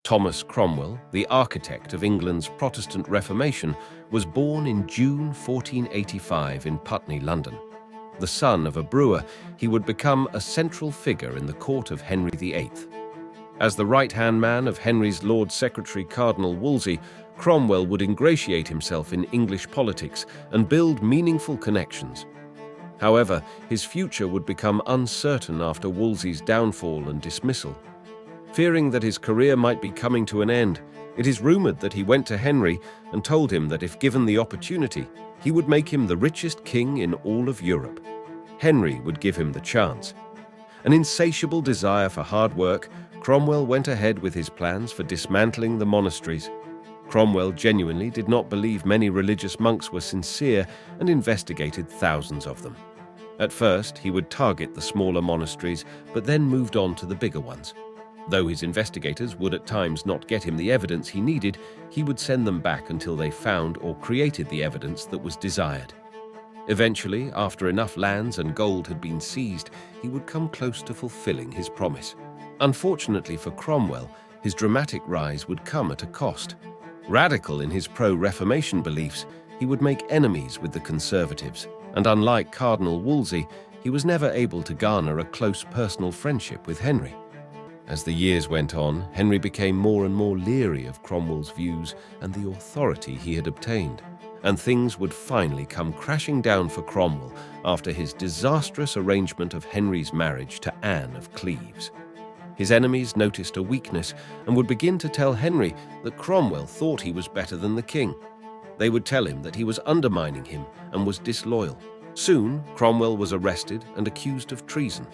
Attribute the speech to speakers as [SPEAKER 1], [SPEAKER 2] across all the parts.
[SPEAKER 1] Thomas Cromwell, the architect of England's Protestant Reformation, was born in June 1485 in Putney, London. The son of a brewer, he would become a central figure in the court of Henry VIII. As the right-hand man of Henry's Lord Secretary Cardinal Wolsey, Cromwell would ingratiate himself in English politics and build meaningful connections. However, his future would become uncertain after Wolsey's downfall and dismissal. Fearing that his career might be coming to an end, it is rumoured that he went to Henry and told him that if given the opportunity, he would make him the richest king in all of Europe. Henry would give him the chance. An insatiable desire for hard work, Cromwell went ahead with his plans for dismantling the monasteries. Cromwell genuinely did not believe many religious monks were sincere and investigated thousands of them. At first, he would target the smaller monasteries, but then moved on to the bigger ones. Though his investigators would at times not get him the evidence he needed, he would send them back until they found or created the evidence that was desired. Eventually, after enough lands and gold had been seized, he would come close to fulfilling his promise. Unfortunately for Cromwell, his dramatic rise would come at a cost. Radical in his pro-Reformation beliefs, he would make enemies with the conservatives, and unlike Cardinal Wolsey, he was never able to garner a close personal friendship with Henry. As the years went on, Henry became more and more leery of Cromwell's views and the authority he had obtained, and things would finally come crashing down for Cromwell after his disastrous arrangement of Henry's marriage to Anne of Cleves. His enemies noticed a weakness and would begin to tell Henry that Cromwell thought he was better than the king. They would tell him that he was undermining him and was disloyal. Soon, Cromwell was arrested and accused of treason.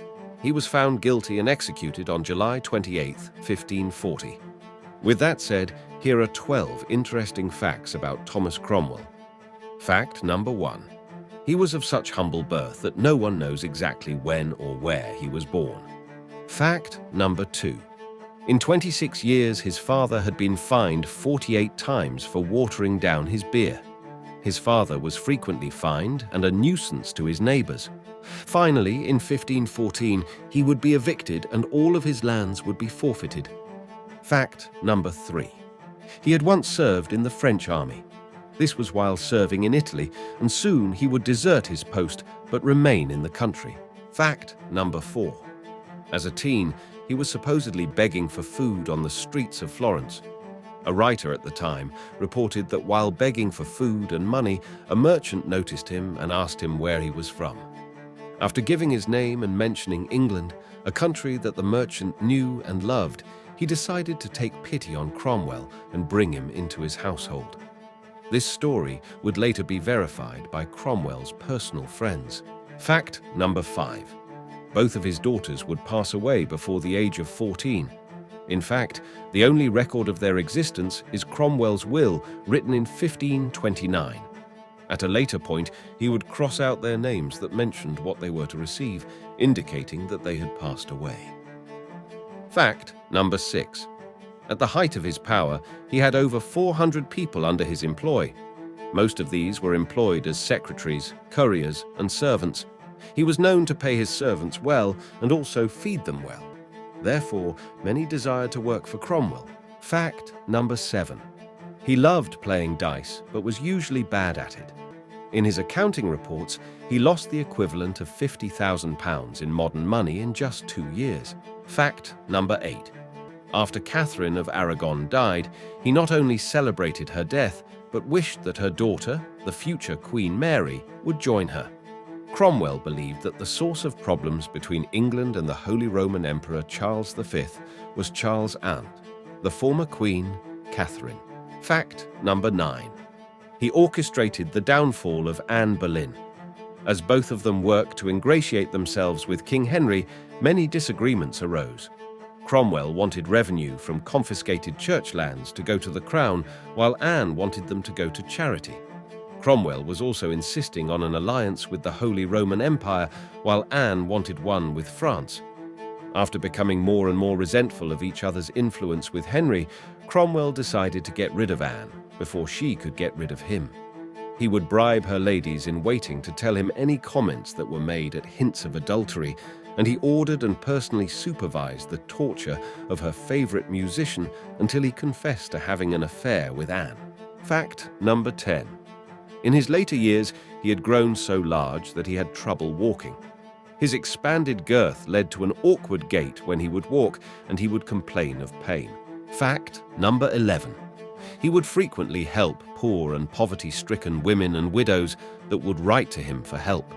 [SPEAKER 1] He was found guilty and executed on July 28, 1540. With that said, here are 12 interesting facts about Thomas Cromwell. Fact number 1. He was of such humble birth that no one knows exactly when or where he was born. Fact number 2. In 26 years, his father had been fined 48 times for watering down his beer. His father was frequently fined and a nuisance to his neighbours. Finally, in 1514, he would be evicted and all of his lands would be forfeited. Fact number 3. He had once served in the French army. This was while serving in Italy, and soon he would desert his post but remain in the country. Fact number 4. As a teen, he was supposedly begging for food on the streets of Florence. A writer at the time reported that while begging for food and money, a merchant noticed him and asked him where he was from. After giving his name and mentioning England, a country that the merchant knew and loved, he decided to take pity on Cromwell and bring him into his household. This story would later be verified by Cromwell's personal friends. Fact number 5. Both of his daughters would pass away before the age of 14. In fact, the only record of their existence is Cromwell's will, written in 1529. At a later point, he would cross out their names that mentioned what they were to receive, indicating that they had passed away. Fact number 6. At the height of his power, he had over 400 people under his employ. Most of these were employed as secretaries, couriers, and servants. He was known to pay his servants well and also feed them well. Therefore, many desired to work for Cromwell. Fact number 7. He loved playing dice, but was usually bad at it. In his accounting reports, he lost the equivalent of £50,000 in modern money in just 2 years. Fact number 8. After Catherine of Aragon died, he not only celebrated her death, but wished that her daughter, the future Queen Mary, would join her. Cromwell believed that the source of problems between England and the Holy Roman Emperor Charles V was Charles' aunt, the former Queen, Catherine. Fact number 9. He orchestrated the downfall of Anne Boleyn. As both of them worked to ingratiate themselves with King Henry, many disagreements arose. Cromwell wanted revenue from confiscated church lands to go to the crown, while Anne wanted them to go to charity. Cromwell was also insisting on an alliance with the Holy Roman Empire, while Anne wanted one with France. After becoming more and more resentful of each other's influence with Henry, Cromwell decided to get rid of Anne before she could get rid of him. He would bribe her ladies in waiting to tell him any comments that were made at hints of adultery, and he ordered and personally supervised the torture of her favorite musician until he confessed to having an affair with Anne. Fact number 10. In his later years, he had grown so large that he had trouble walking. His expanded girth led to an awkward gait when he would walk, and he would complain of pain. Fact number 11. He would frequently help poor and poverty-stricken women and widows that would write to him for help.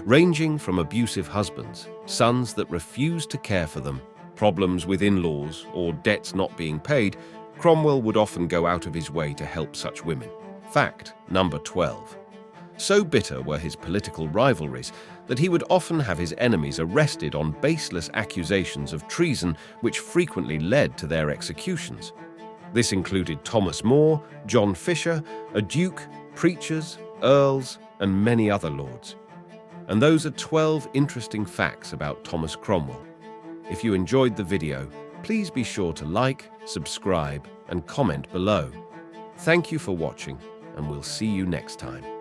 [SPEAKER 1] Ranging from abusive husbands, sons that refused to care for them, problems with in-laws, or debts not being paid, Cromwell would often go out of his way to help such women. Fact number 12. So bitter were his political rivalries that he would often have his enemies arrested on baseless accusations of treason, which frequently led to their executions. This included Thomas More, John Fisher, a duke, preachers, earls, and many other lords. And those are 12 interesting facts about Thomas Cromwell. If you enjoyed the video, please be sure to like, subscribe, and comment below. Thank you for watching, and we'll see you next time.